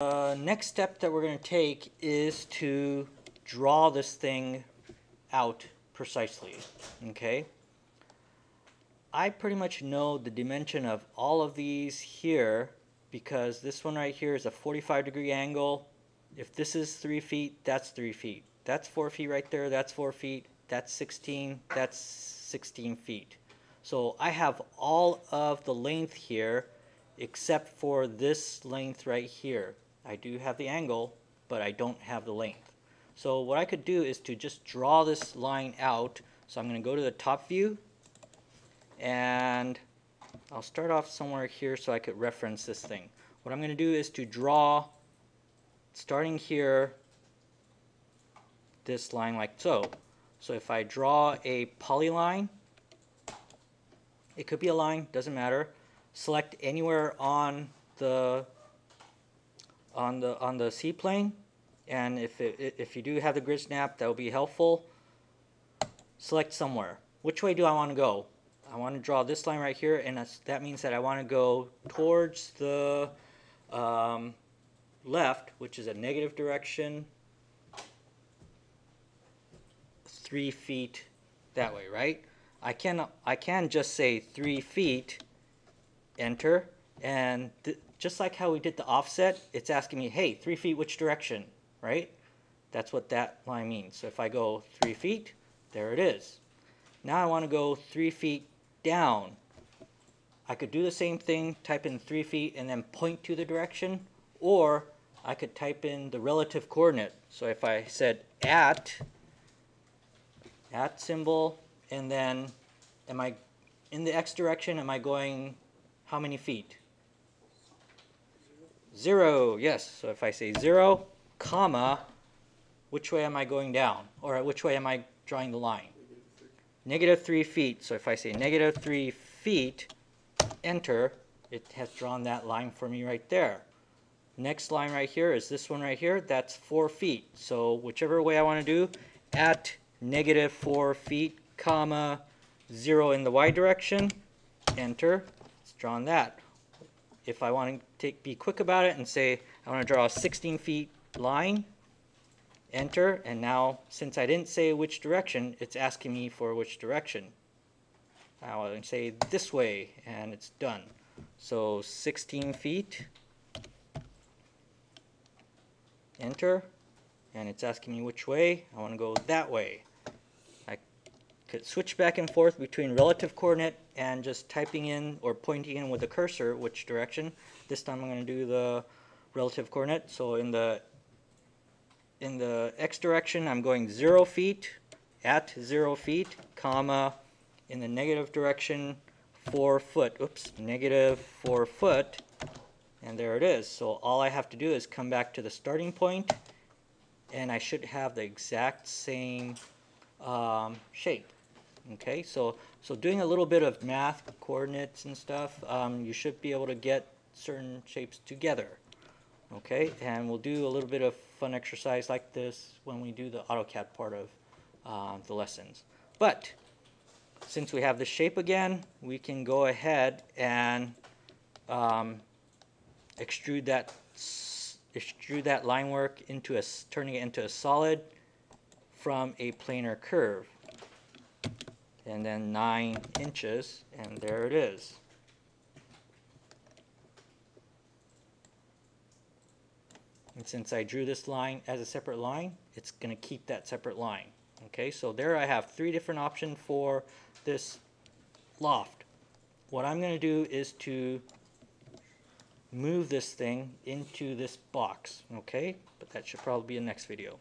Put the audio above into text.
Next step that we're going to take is to draw this thing out precisely. Okay, I pretty much know the dimension of all of these here because this one right here is a 45-degree angle. If this is 3 feet, that's 3 feet. That's 4 feet right there, that's 4 feet, that's 16, that's 16 feet. So I have all of the length here except for this length right here. I do have the angle, but I don't have the length. So what I could do is to just draw this line out. So I'm going to go to the top view, and I'll start off somewhere here so I could reference this thing. What I'm going to do is to draw, starting here, this line like so. So if I draw a polyline, it could be a line, doesn't matter. Select anywhere on the C-plane, and if you do have the grid snap, that will be helpful. Select somewhere. Which way do I want to go? I want to draw this line right here, and that means that I want to go towards the left, which is a negative direction, 3 feet that way, right? I can just say 3 feet, enter, and just like how we did the offset, it's asking me, hey, 3 feet which direction, right? That's what that line means. So if I go 3 feet, there it is. Now I want to go 3 feet down. I could do the same thing, type in 3 feet and then point to the direction, or I could type in the relative coordinate. So if I said at symbol, and then am I in the x direction, am I going how many feet? 0, yes. So if I say 0, comma, which way am I going down? Or which way am I drawing the line? Negative 3 feet. So if I say negative 3 feet, enter, it has drawn that line for me right there. Next line right here is this one right here. That's 4 feet. So whichever way I want to do, at negative 4 feet, comma, 0 in the y direction, enter, it's drawn that. If I want to be quick about it and say I want to draw a 16 feet line, enter, and now since I didn't say which direction, it's asking me for which direction. I want to say this way, and it's done. So 16 feet, enter, and it's asking me which way. I want to go that way. I could switch back and forth between relative coordinate and just typing in or pointing in with the cursor which direction. This time I'm going to do the relative coordinate. So in the x direction, I'm going 0 feet, at 0 feet, comma, in the negative direction, 4 foot. Oops, negative 4 foot, and there it is. So all I have to do is come back to the starting point, and I should have the exact same shape. Okay, so doing a little bit of math, coordinates and stuff, you should be able to get certain shapes together. Okay, and we'll do a little bit of fun exercise like this when we do the AutoCAD part of the lessons. But since we have the shape again, we can go ahead and extrude that line work into turning it into a solid from a planar curve. And then 9 inches, and there it is. And since I drew this line as a separate line, it's going to keep that separate line. Okay, so there I have 3 different options for this loft. What I'm going to do is to move this thing into this box. Okay, but that should probably be a next video.